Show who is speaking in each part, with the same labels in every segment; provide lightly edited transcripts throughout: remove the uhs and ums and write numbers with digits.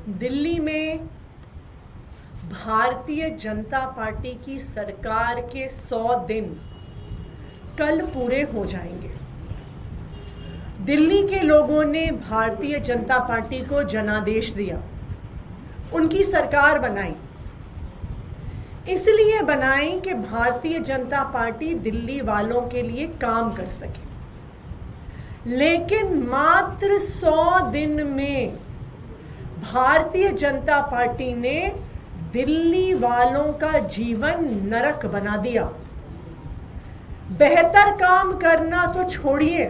Speaker 1: दिल्ली में भारतीय जनता पार्टी की सरकार के 100 दिन कल पूरे हो जाएंगे। दिल्ली के लोगों ने भारतीय जनता पार्टी को जनादेश दिया, उनकी सरकार बनाई। इसलिए बनाई कि भारतीय जनता पार्टी दिल्ली वालों के लिए काम कर सके। लेकिन मात्र 100 दिन में भारतीय जनता पार्टी ने दिल्ली वालों का जीवन नरक बना दिया। बेहतर काम करना तो छोड़िए,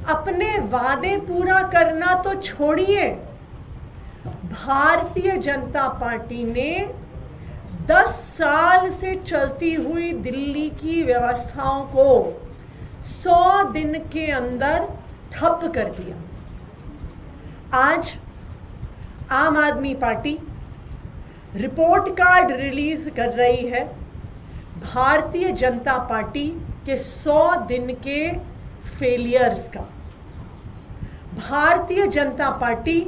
Speaker 1: अपने वादे पूरा करना तो छोड़िए, भारतीय जनता पार्टी ने 10 साल से चलती हुई दिल्ली की व्यवस्थाओं को 100 दिन के अंदर ठप कर दिया। आज आम आदमी पार्टी रिपोर्ट कार्ड रिलीज कर रही है भारतीय जनता पार्टी के 100 दिन के फेलियर्स का। भारतीय जनता पार्टी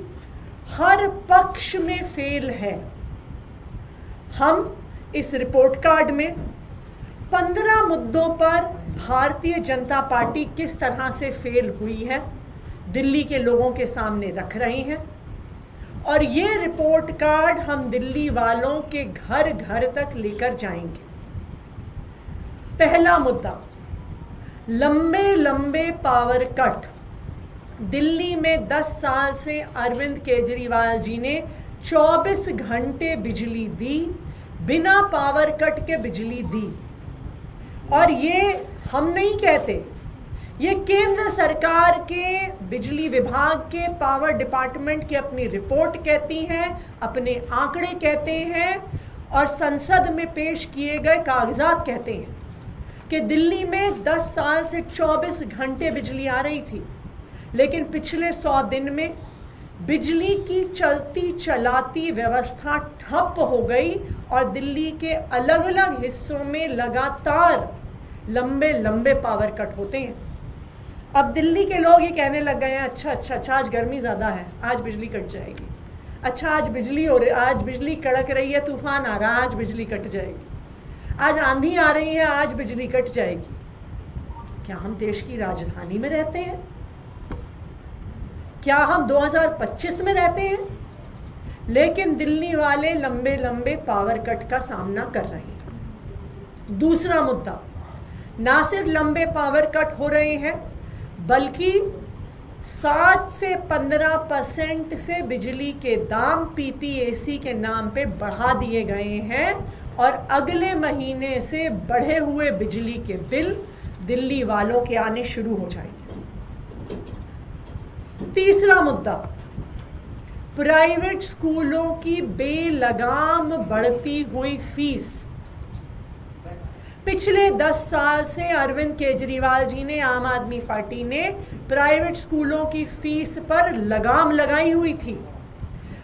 Speaker 1: हर पक्ष में फेल है। हम इस रिपोर्ट कार्ड में 15 मुद्दों पर भारतीय जनता पार्टी किस तरह से फेल हुई है दिल्ली के लोगों के सामने रख रहे हैं, और ये रिपोर्ट कार्ड हम दिल्ली वालों के घर घर तक लेकर जाएंगे। पहला मुद्दा, लंबे लंबे पावर कट। दिल्ली में 10 साल से अरविंद केजरीवाल जी ने 24 घंटे बिजली दी, बिना पावर कट के बिजली दी। और ये हम नहीं कहते, ये केंद्र सरकार के बिजली विभाग के पावर डिपार्टमेंट की अपनी रिपोर्ट कहती हैं, अपने आंकड़े कहते हैं, और संसद में पेश किए गए कागजात कहते हैं कि दिल्ली में 10 साल से 24 घंटे बिजली आ रही थी। लेकिन पिछले 100 दिन में बिजली की चलती चलाती व्यवस्था ठप हो गई और दिल्ली के अलग अलग हिस्सों में लगातार लंबे लंबे पावर कट होते हैं। अब दिल्ली के लोग ये कहने लग गए हैं, अच्छा आज गर्मी ज़्यादा है, आज बिजली कट जाएगी। अच्छा आज बिजली कड़क रही है, तूफान आ रहा है, आज बिजली कट जाएगी। आज आंधी आ रही है, आज बिजली कट जाएगी। क्या हम देश की राजधानी में रहते हैं? क्या हम 2025 में रहते हैं? लेकिन दिल्ली वाले लंबे लंबे पावर कट का सामना कर रहे हैं। दूसरा मुद्दा, ना सिर्फ लंबे पावर कट हो रहे हैं, बल्कि 7 से 15% से बिजली के दाम पीपीएसी के नाम पे बढ़ा दिए गए हैं, और अगले महीने से बढ़े हुए बिजली के बिल दिल्ली वालों के आने शुरू हो जाएंगे। तीसरा मुद्दा, प्राइवेट स्कूलों की बेलगाम बढ़ती हुई फीस। पिछले 10 साल से अरविंद केजरीवाल जी ने, आम आदमी पार्टी ने प्राइवेट स्कूलों की फीस पर लगाम लगाई हुई थी।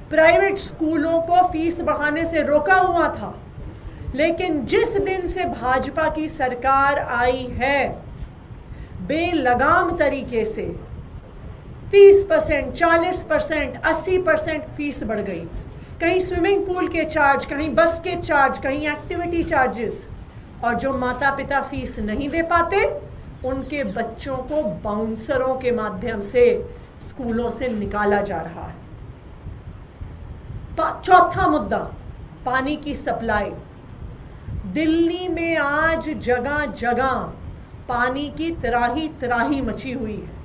Speaker 1: प्राइवेट स्कूलों को फीस बढ़ाने से रोका हुआ था। लेकिन जिस दिन से भाजपा की सरकार आई है, बेलगाम तरीके से 30%, 40%, 80% फीस बढ़ गई। कहीं स्विमिंग पूल के चार्ज, कहीं बस के चार्ज, कहीं एक्टिविटी चार्जेस। और जो माता पिता फीस नहीं दे पाते, उनके बच्चों को बाउंसरों के माध्यम से स्कूलों से निकाला जा रहा है। चौथा मुद्दा, पानी की सप्लाई। दिल्ली में आज जगह जगह पानी की त्राही मची हुई है।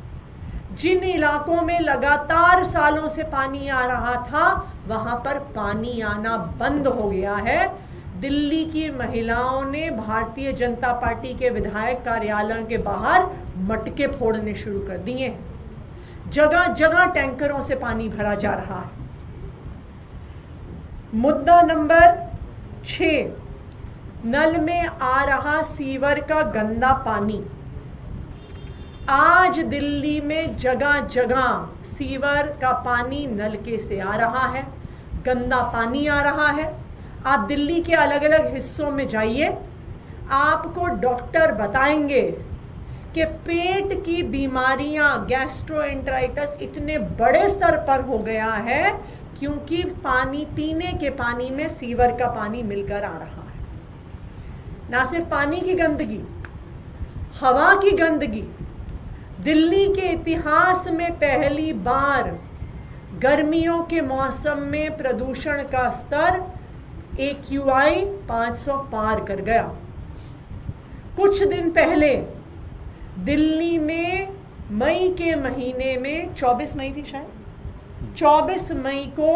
Speaker 1: जिन इलाकों में लगातार सालों से पानी आ रहा था, वहां पर पानी आना बंद हो गया है। दिल्ली की महिलाओं ने भारतीय जनता पार्टी के विधायक कार्यालयों के बाहर मटके फोड़ने शुरू कर दिए हैं। जगह जगह टैंकरों से पानी भरा जा रहा है। मुद्दा नंबर 6, नल में आ रहा सीवर का गंदा पानी। आज दिल्ली में जगह जगह सीवर का पानी नलके से आ रहा है। गंदा पानी आ रहा है। आप दिल्ली के अलग अलग हिस्सों में जाइए, आपको डॉक्टर बताएंगे कि पेट की बीमारियां, गैस्ट्रोएंटेराइटिस इतने बड़े स्तर पर हो गया है क्योंकि पानी, पीने के पानी में सीवर का पानी मिलकर आ रहा है। ना सिर्फ पानी की गंदगी, हवा की गंदगी। दिल्ली के इतिहास में पहली बार गर्मियों के मौसम में प्रदूषण का स्तर AQI 500 पार कर गया। कुछ दिन पहले दिल्ली में मई के महीने में 24 मई थी शायद, 24 मई को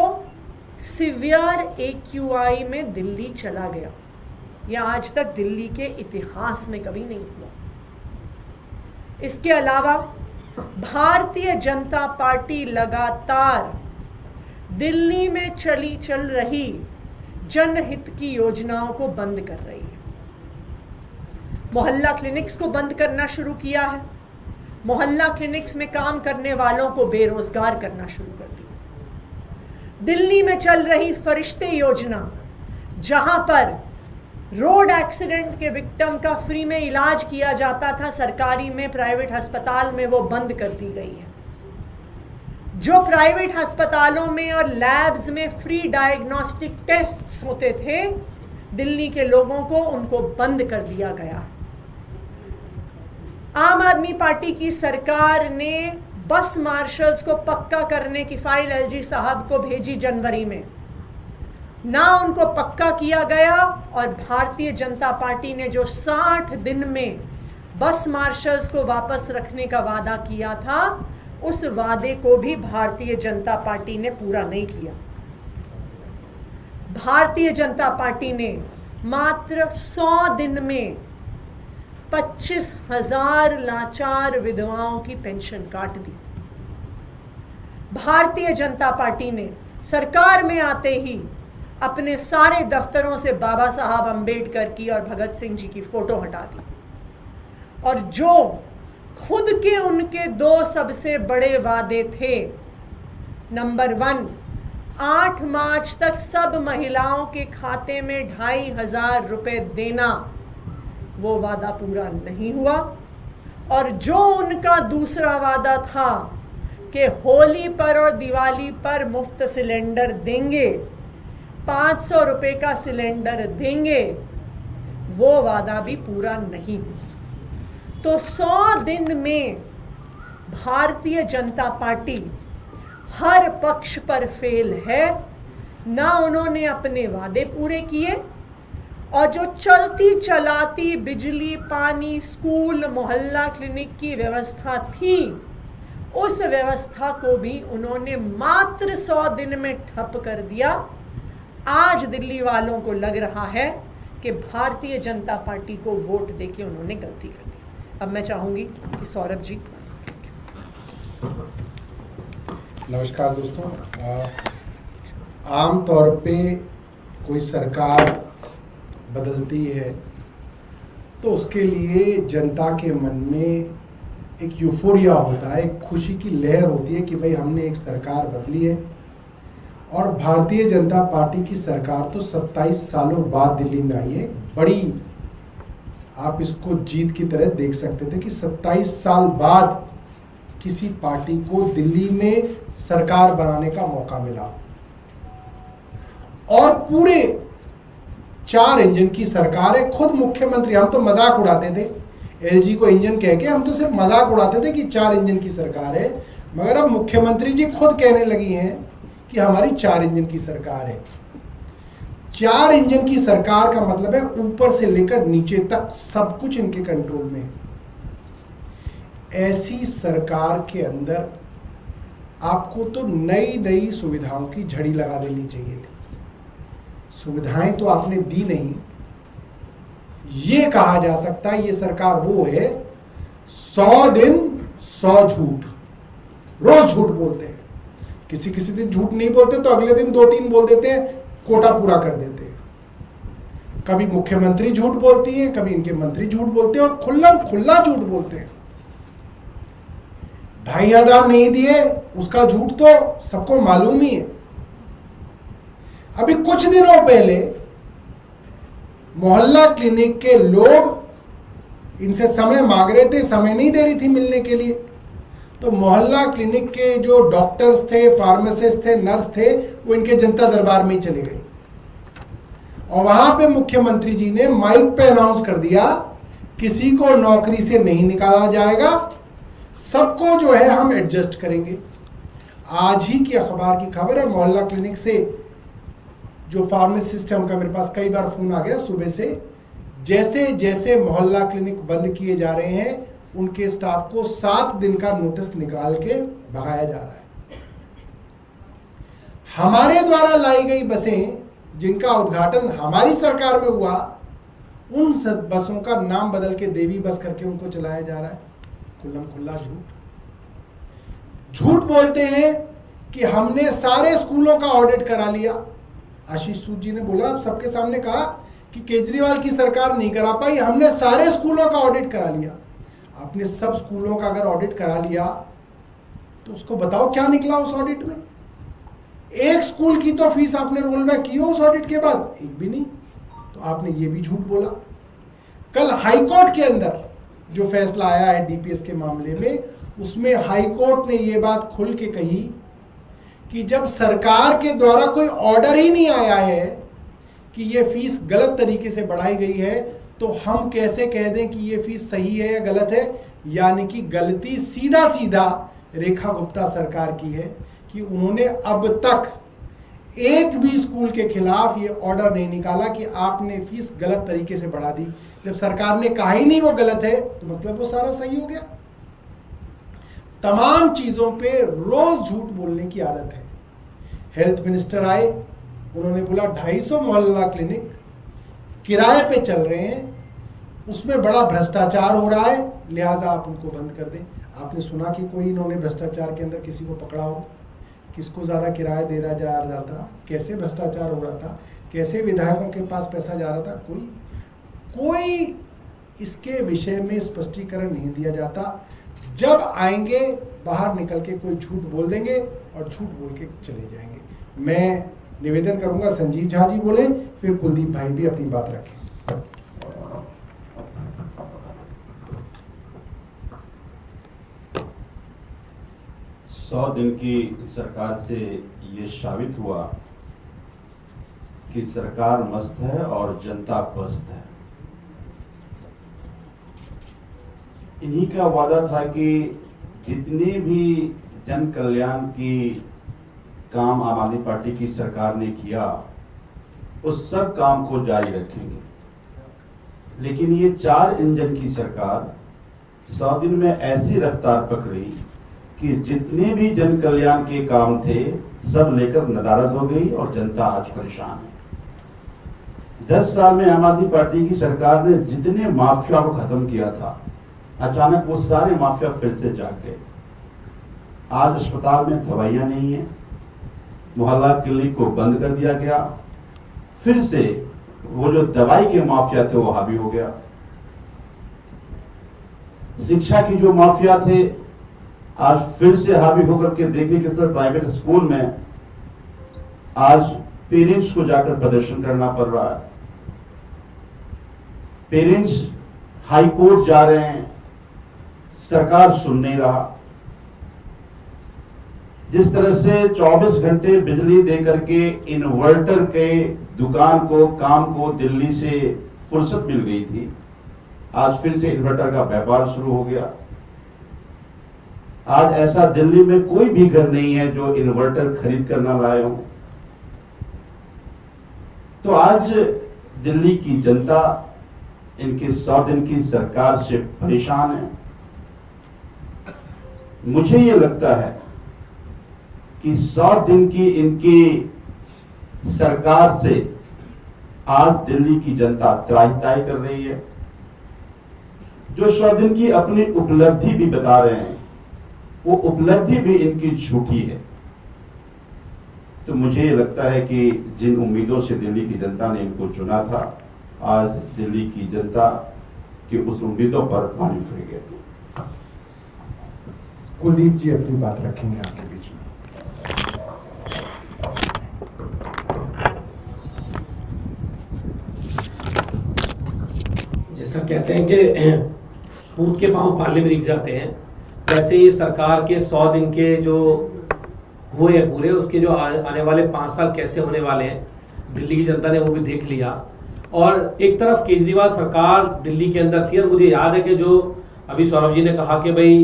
Speaker 1: सिवियर AQI में दिल्ली चला गया। यह आज तक दिल्ली के इतिहास में कभी नहीं हुआ। इसके अलावा भारतीय जनता पार्टी लगातार दिल्ली में चल रही जनहित की योजनाओं को बंद कर रही है। मोहल्ला क्लिनिक्स को बंद करना शुरू किया है। मोहल्ला क्लिनिक्स में काम करने वालों को बेरोजगार करना शुरू कर दिया। दिल्ली में चल रही फरिश्ते योजना, जहां पर रोड एक्सीडेंट के विक्टिम का फ्री में इलाज किया जाता था सरकारी में, प्राइवेट अस्पताल में, वो बंद कर दी गई है। जो प्राइवेट अस्पतालों में और लैब्स में फ्री डायग्नोस्टिक टेस्ट्स होते थे दिल्ली के लोगों को, उनको बंद कर दिया गया। आम आदमी पार्टी की सरकार ने बस मार्शल्स को पक्का करने की फाइल LG साहब को भेजी जनवरी में, ना उनको पक्का किया गया। और भारतीय जनता पार्टी ने जो 60 दिन में बस मार्शल्स को वापस रखने का वादा किया था, उस वादे को भी भारतीय जनता पार्टी ने पूरा नहीं किया। भारतीय जनता पार्टी ने मात्र 100 दिन में 25,000 लाचार विधवाओं की पेंशन काट दी। भारतीय जनता पार्टी ने सरकार में आते ही अपने सारे दफ्तरों से बाबा साहब अंबेडकर की और भगत सिंह जी की फोटो हटा दी। और जो खुद के उनके 2 सबसे बड़े वादे थे, नंबर 1, 8 मार्च तक सब महिलाओं के खाते में 2,500 रुपए देना, वो वादा पूरा नहीं हुआ। और जो उनका दूसरा वादा था कि होली पर और दिवाली पर मुफ्त सिलेंडर देंगे, 500 रुपए का सिलेंडर देंगे, वो वादा भी पूरा नहीं हुआ। तो 100 दिन में भारतीय जनता पार्टी हर पक्ष पर फेल है। ना उन्होंने अपने वादे पूरे किए, और जो चलती चलाती बिजली, पानी, स्कूल, मोहल्ला क्लिनिक की व्यवस्था थी, उस व्यवस्था को भी उन्होंने मात्र 100 दिन में ठप कर दिया। आज दिल्ली वालों को लग रहा है कि भारतीय जनता पार्टी को वोट देके उन्होंने गलती कर दी। अब मैं चाहूंगी कि सौरभ जी।
Speaker 2: नमस्कार दोस्तों। आम तौर पे कोई सरकार बदलती है तो उसके लिए जनता के मन में एक यूफोरिया होता है, एक खुशी की लहर होती है कि भाई हमने एक सरकार बदली है। और भारतीय जनता पार्टी की सरकार तो 27 सालों बाद दिल्ली में आई है। बड़ी, आप इसको जीत की तरह देख सकते थे कि 27 साल बाद किसी पार्टी को दिल्ली में सरकार बनाने का मौका मिला, और पूरे 4 इंजन की सरकार है। खुद मुख्यमंत्री, हम तो मजाक उड़ाते थे, LG को इंजन कह के हम तो सिर्फ मजाक उड़ाते थे कि 4 इंजन की सरकार है, मगर अब मुख्यमंत्री जी खुद कहने लगी हैं कि हमारी 4 इंजन की सरकार है। 4 इंजन की सरकार का मतलब है ऊपर से लेकर नीचे तक सब कुछ इनके कंट्रोल में है। ऐसी सरकार के अंदर आपको तो नई नई सुविधाओं की झड़ी लगा देनी चाहिए थी। सुविधाएं तो आपने दी नहीं। ये कहा जा सकता है ये सरकार वो है 100 दिन 100 झूठ, रोज झूठ बोलते हैं। किसी किसी दिन झूठ नहीं बोलते तो अगले दिन 2-3 बोल देते हैं, कोटा पूरा कर देते हैं। कभी मुख्यमंत्री झूठ बोलती है, कभी इनके मंत्री झूठ बोलते हैं, और खुल्ला झूठ बोलते हैं। 2,500 नहीं दिए उसका झूठ तो सबको मालूम ही है। अभी कुछ दिनों पहले मोहल्ला क्लिनिक के लोग इनसे समय मांग रहे थे, समय नहीं दे रही थी मिलने के लिए। तो मोहल्ला क्लिनिक के जो डॉक्टर्स थे, फार्मासिस्ट थे, नर्स थे, वो इनके जनता दरबार में ही चले गए और वहां पे मुख्यमंत्री जी ने माइक पे अनाउंस कर दिया, किसी को नौकरी से नहीं निकाला जाएगा, सबको जो है हम एडजस्ट करेंगे। आज ही की अखबार की खबर है, मोहल्ला क्लिनिक से जो फार्मासिस्ट है उनका मेरे पास कई बार फोन आ गया सुबह से, जैसे जैसे मोहल्ला क्लिनिक बंद किए जा रहे हैं उनके स्टाफ को 7 दिन का नोटिस निकाल के भगाया जा रहा है। हमारे द्वारा लाई गई बसें जिनका उद्घाटन हमारी सरकार में हुआ, उन सब बसों का नाम बदल के देवी बस करके उनको चलाया जा रहा है। खुल्लम खुल्ला झूठ बोलते हैं कि हमने सारे स्कूलों का ऑडिट करा लिया। आशीष सूद जी ने बोला, आप सबके सामने कहा कि केजरीवाल की सरकार नहीं करा पाई, हमने सारे स्कूलों का ऑडिट करा लिया। आपने सब स्कूलों का अगर ऑडिट करा लिया तो उसको बताओ क्या निकला उस ऑडिट में। एक स्कूल की तो फीस आपने रोल बैक की हो उस ऑडिट के बाद, एक भी नहीं। तो आपने ये भी झूठ बोला। कल हाईकोर्ट के अंदर जो फैसला आया है डीपीएस के मामले में, उसमें हाईकोर्ट ने ये बात खुल के कही कि जब सरकार के द्वारा कोई ऑर्डर ही नहीं आया है कि ये फीस गलत तरीके से बढ़ाई गई है, तो हम कैसे कह दें कि ये फीस सही है या गलत है। यानी कि गलती सीधा सीधा रेखा गुप्ता सरकार की है कि उन्होंने अब तक एक भी स्कूल के खिलाफ ये ऑर्डर नहीं निकाला कि आपने फीस गलत तरीके से बढ़ा दी। जब सरकार ने कहा ही नहीं वो गलत है तो मतलब वो सारा सही हो गया। तमाम चीजों पे रोज झूठ बोलने की आदत है। हेल्थ मिनिस्टर आए, उन्होंने बोला 250 मोहल्ला क्लिनिक किराए पे चल रहे हैं, उसमें बड़ा भ्रष्टाचार हो रहा है, लिहाजा आप उनको बंद कर दें। आपने सुना कि कोई इन्होंने भ्रष्टाचार के अंदर किसी को पकड़ा हो, किसको ज़्यादा किराया दे रहा जा रहा था, कैसे भ्रष्टाचार हो रहा था, कैसे विधायकों के पास पैसा जा रहा था, कोई इसके विषय में स्पष्टीकरण नहीं दिया जाता। जब आएंगे बाहर निकल के कोई झूठ बोल देंगे और झूठ बोल के चले जाएंगे। मैं निवेदन करूंगा संजीव झा जी बोले, फिर कुलदीप भाई भी अपनी बात रखें।
Speaker 3: 100 दिन की सरकार से ये साबित हुआ कि सरकार मस्त है और जनता पस्त है। इन्हीं का वादा था कि जितने भी जन कल्याण की काम आम आदमी पार्टी की सरकार ने किया उस सब काम को जारी रखेंगे। लेकिन ये 4 इंजन की सरकार 100 दिन में ऐसी रफ्तार पकड़ी कि जितने भी जन कल्याण के काम थे सब लेकर नदारद हो गई और जनता आज परेशान है। 10 साल में आम आदमी पार्टी की सरकार ने जितने माफिया को खत्म किया था, अचानक वो सारे माफिया फिर से जाग गए। आज अस्पताल में दवाइयां नहीं है, मोहल्ला क्लिनिक को बंद कर दिया गया, फिर से वो जो दवाई के माफिया थे वो हावी हो गया। शिक्षा की जो माफिया थे आज फिर से हावी होकर के देखिए किस तरह प्राइवेट स्कूल में आज पेरेंट्स को जाकर प्रदर्शन करना पड़ रहा है। पेरेंट्स हाई कोर्ट जा रहे हैं, सरकार सुन नहीं रहा। जिस तरह से 24 घंटे बिजली देकर के इन्वर्टर के दुकान को काम को दिल्ली से फुर्सत मिल गई थी, आज फिर से इन्वर्टर का व्यापार शुरू हो गया। आज ऐसा दिल्ली में कोई भी घर नहीं है जो इन्वर्टर खरीद कर ना लाए हो। तो आज दिल्ली की जनता इनके 100 दिन की सरकार से परेशान है। मुझे ये लगता है कि 100 दिन की इनकी सरकार से आज दिल्ली की जनता त्राहिताई कर रही है। जो 100 दिन की अपनी उपलब्धि भी बता रहे हैं, वो उपलब्धि भी इनकी झूठी है। तो मुझे ये लगता है कि जिन उम्मीदों से दिल्ली की जनता ने इनको चुना था, आज दिल्ली की जनता की उस उम्मीदों पर पानी फिर गया।
Speaker 2: कुलदीप जी अपनी बात रखेंगे आपके बीच में।
Speaker 4: अच्छा, कहते हैं कि पूत के पांव पाले में दिख जाते हैं, वैसे ही सरकार के 100 दिन के जो हुए हैं पूरे, उसके जो आने वाले 5 साल कैसे होने वाले हैं दिल्ली की जनता ने वो भी देख लिया। और एक तरफ केजरीवाल सरकार दिल्ली के अंदर थी, और मुझे याद है कि जो अभी सौरभ जी ने कहा कि भाई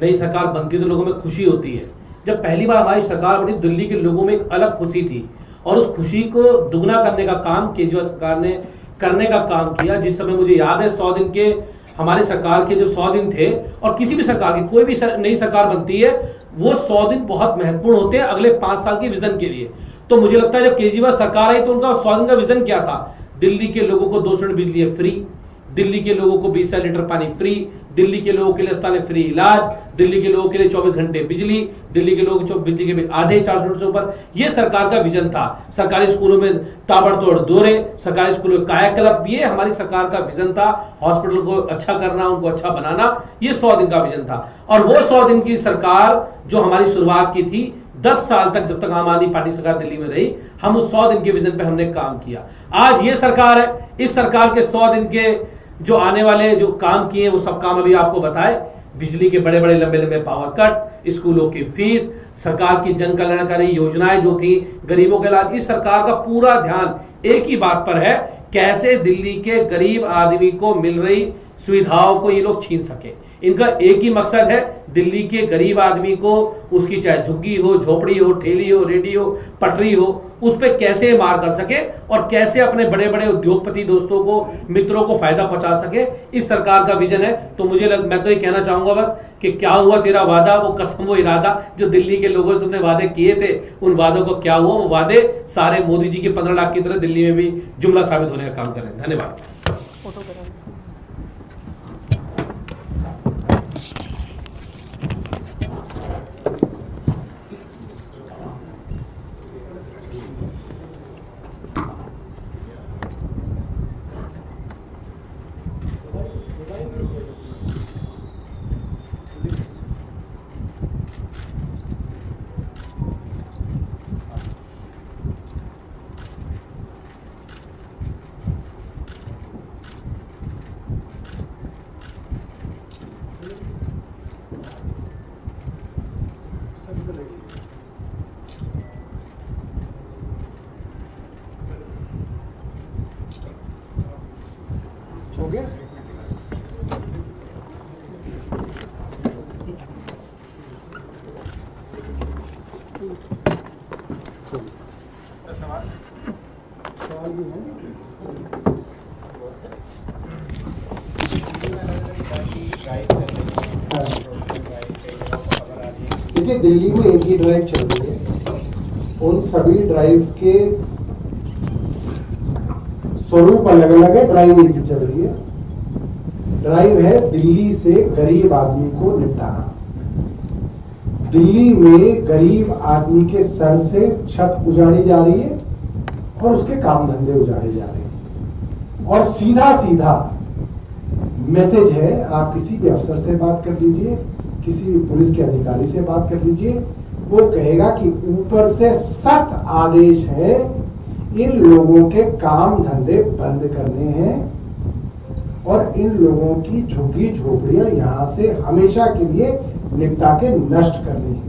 Speaker 4: नई सरकार बनती तो लोगों में खुशी होती है। जब पहली बार हमारी सरकार बनी, दिल्ली के लोगों में एक अलग खुशी थी, और उस खुशी को दुगना करने का काम केजरीवाल सरकार ने करने का काम किया। जिस समय मुझे याद है 100 दिन के हमारी सरकार के जो 100 दिन थे, और किसी भी सरकार की कोई भी नई सरकार बनती है, वो 100 दिन बहुत महत्वपूर्ण होते हैं अगले 5 साल के विजन के लिए। तो मुझे लगता है जब केजरीवाल सरकार आई तो उनका 100 दिन का विजन क्या था? दिल्ली के लोगों को 200 यूनिट बिजली फ्री, दिल्ली के लोगों को 20 लीटर पानी फ्री, दिल्ली के लोगों के लिए अस्पताल फ्री इलाज, दिल्ली के लोगों के लिए 24 घंटे बिजली, दिल्ली के लोगों को बिजली के बिल आधे 400 यूनिट से ऊपर। ये सरकार का विजन था। सरकारी स्कूलों में ताबड़तोड़ दौरे, सरकारी स्कूलों में कायाकल्प, ये हमारी सरकार का विजन था। हॉस्पिटल को अच्छा करना, उनको अच्छा बनाना, ये 100 दिन का विजन था। और वो 100 दिन की सरकार जो हमारी शुरुआत की थी, 10 साल तक जब तक आम आदमी पार्टी सरकार दिल्ली में रही, हम उस 100 दिन के विजन पे हमने काम किया। आज ये सरकार है, इस सरकार के 100 दिन के जो आने वाले जो काम किए वो सब काम अभी आपको बताए। बिजली के बड़े बड़े लंबे लंबे पावर कट, स्कूलों की फीस, सरकार की जन कल्याणकारी योजनाएं जो थी, गरीबों के इलाज, इस सरकार का पूरा ध्यान एक ही बात पर है, कैसे दिल्ली के गरीब आदमी को मिल रही सुविधाओं को ये लोग छीन सके। इनका एक ही मकसद है, दिल्ली के गरीब आदमी को, उसकी चाहे झुग्गी हो, झोपड़ी हो, ठेली हो, रेडी हो, पटरी हो, उस पर कैसे मार कर सके और कैसे अपने बड़े बड़े उद्योगपति दोस्तों को, मित्रों को फायदा पहुंचा सके। इस सरकार का विजन है। तो मैं तो ये कहना चाहूंगा बस कि क्या हुआ तेरा वादा, वो कसम वो इरादा, जो दिल्ली के लोगों से तुमने वादे किए थे, उन वादों को क्या हुआ? वो वादे सारे मोदी जी के 15 लाख की तरह दिल्ली में भी जुमला साबित होने का काम कर रहे हैं। धन्यवाद।
Speaker 2: हो गया? सवाल भी है। देखिए, दिल्ली में एक ही ड्राइव चल रही है। उन सभी ड्राइव्स के स्वरूप अलग अलग है, ड्राइव एक ही चल रही है। ड्राइव है दिल्ली से गरीब आदमी को निपटाना। दिल्ली में गरीब आदमी के सर से छत उजाड़ी जा रही है और उसके काम धंधे उजाड़े जा रहे हैं। और सीधा सीधा मैसेज है, आप किसी भी अफसर से बात कर लीजिए, किसी भी पुलिस के अधिकारी से बात कर लीजिए, वो कहेगा कि ऊपर से सख्त आदेश है, इन लोगों के काम धंधे बंद करने हैं और इन लोगों की झुग्गी झोपड़ियां यहां से हमेशा के लिए निपटा के नष्ट करनी है।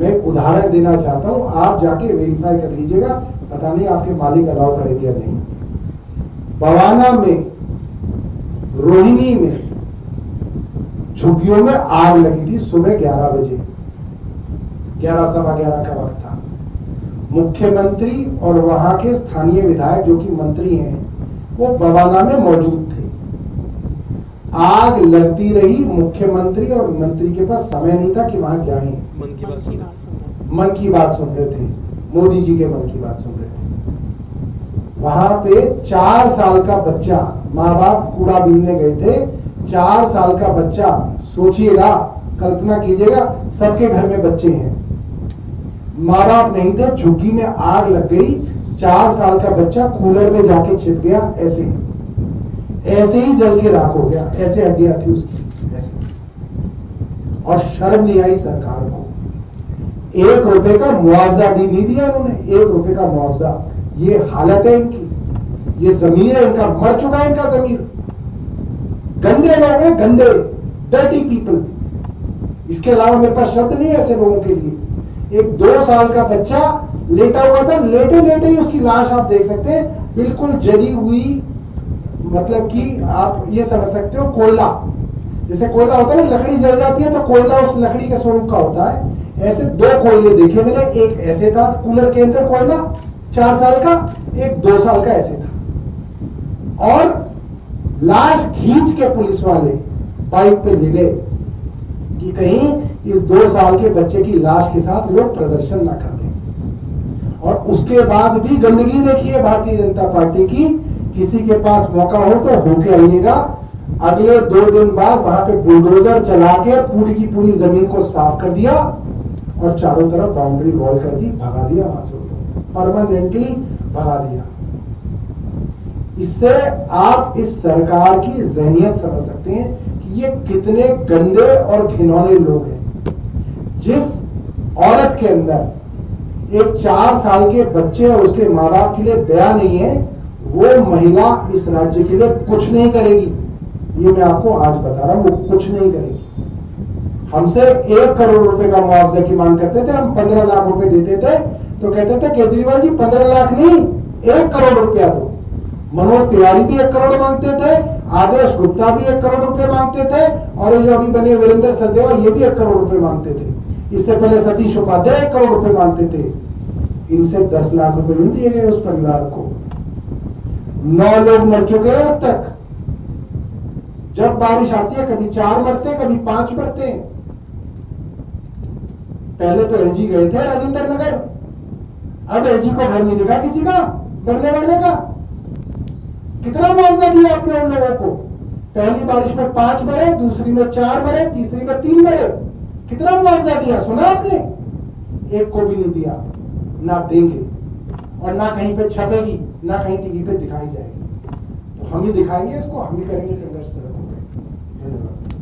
Speaker 2: मैं उदाहरण देना चाहता हूं, आप जाके वेरीफाई कर लीजिएगा, पता नहीं आपके मालिक अलाउ करेंगे या नहीं। बवाना में, रोहिणी में झुग्गियों में आग लगी थी सुबह 11 बजे, 11 सवा 11 का वक्त था। मुख्यमंत्री और वहां के स्थानीय विधायक जो कि मंत्री हैं, वो बवाना में मौजूद थे। आग लगती रही, मुख्यमंत्री और मंत्री के पास समय नहीं था कि वहां जाएं। मन की बात सुन रहे थे, मोदी जी के मन की बात सुन रहे थे। वहां पे 4 साल का बच्चा, माँ बाप कूड़ा बीनने गए थे, 4 साल का बच्चा, सोचिएगा, कल्पना कीजिएगा, सबके घर में बच्चे हैं, माँ बाप नहीं थे, झुग्गी में आग लग गई, 4 साल का बच्चा कूलर में जाके छिप गया, ऐसे ही जल के राख हो गया, ऐसे हड्डियां थी उसकी, ऐसे। और शर्म नहीं आई सरकार को। 1 रुपए का मुआवजा नहीं दिया इन्होंने, 1 रुपए का मुआवजा। ये हालत है इनकी, ये जमीर है इनका, मर चुका है इनका जमीर। गंदे लोग हैं, गंदे, डर्टी पीपल। इसके अलावा मेरे पास शब्द नहीं है ऐसे लोगों के लिए। एक 2 साल का बच्चा लेटा हुआ था, लेटे लेटे ही उसकी लाश आप देख सकते हैं, बिल्कुल जली हुई, मतलब कि आप ये समझ सकते हो कोयला, जैसे कोयला होता है ना, लकड़ी जल जाती है तो कोयला उस लकड़ी के स्वरूप का होता है। ऐसे 2 कोयले देखे मैंने, एक ऐसे था कूलर के अंदर कोयला 4 साल का, एक 2 साल का ऐसे था। और लाश खींच के पुलिस वाले बाइक पे ले गए कि कहीं इस 2 साल के बच्चे की लाश के साथ लोग प्रदर्शन ना कर दें। और उसके बाद भी गंदगी देखिए भारतीय जनता पार्टी की। किसी के पास मौका हो तो होके आइएगा। अगले 2 दिन बाद वहां पे बुलडोजर चला के पूरी की पूरी जमीन को साफ कर दिया और चारों तरफ बाउंड्री वॉल कर दी, भगा दिया वहां से, परमानेंटली भगा दिया। इससे आप इस सरकार की जहनियत समझ सकते हैं कि ये कितने गंदे और घिनौने लोग हैं। जिस औरत के अंदर एक 4 साल के बच्चे और उसके माँ बाप के लिए दया नहीं है, वो महिला इस राज्य के लिए कुछ नहीं करेगी। ये मैं आपको आज बता रहा हूं, वो कुछ नहीं करेगी। हमसे 1 करोड़ रुपए का मुआवजा की मांग करते थे, हम 15 लाख रुपए देते थे तो कहते थे केजरीवाल जी 15 लाख नहीं 1 करोड़ रुपया दो। मनोज तिवारी भी 1 करोड़ मांगते थे, आदेश गुप्ता भी 1 करोड़ रुपए मांगते थे, और ये जो अभी बने वीरेंद्र सचदेवा ये भी 1 करोड़ रुपए मांगते थे। इससे पहले सतीश उपाध्याय 1 करोड़ रुपए मांगते थे। इनसे 10 लाख रुपए नहीं दिए गए उस परिवार को। 9 लोग मर चुके हैं अब तक। जब बारिश आती है कभी 4 मरते, कभी 5 मरते हैं। पहले तो एलजी गए थे राजेंद्र नगर, अब एलजी को घर नहीं दिखा किसी का मरने वाले का। कितना मुआवजा दिया आपने उन लोगों को? पहली बारिश में 5 मरे, दूसरी में 4 मरे, तीसरी में 3 मरे। कितना मुआवजा दिया सुना आपने? एक को भी नहीं दिया, ना देंगे, और ना कहीं पे छपेगी, ना कहीं टीवी पे दिखाई जाएगी। तो हम ही दिखाएंगे इसको, हम ही करेंगे संघर्ष सड़कों पे। धन्यवाद।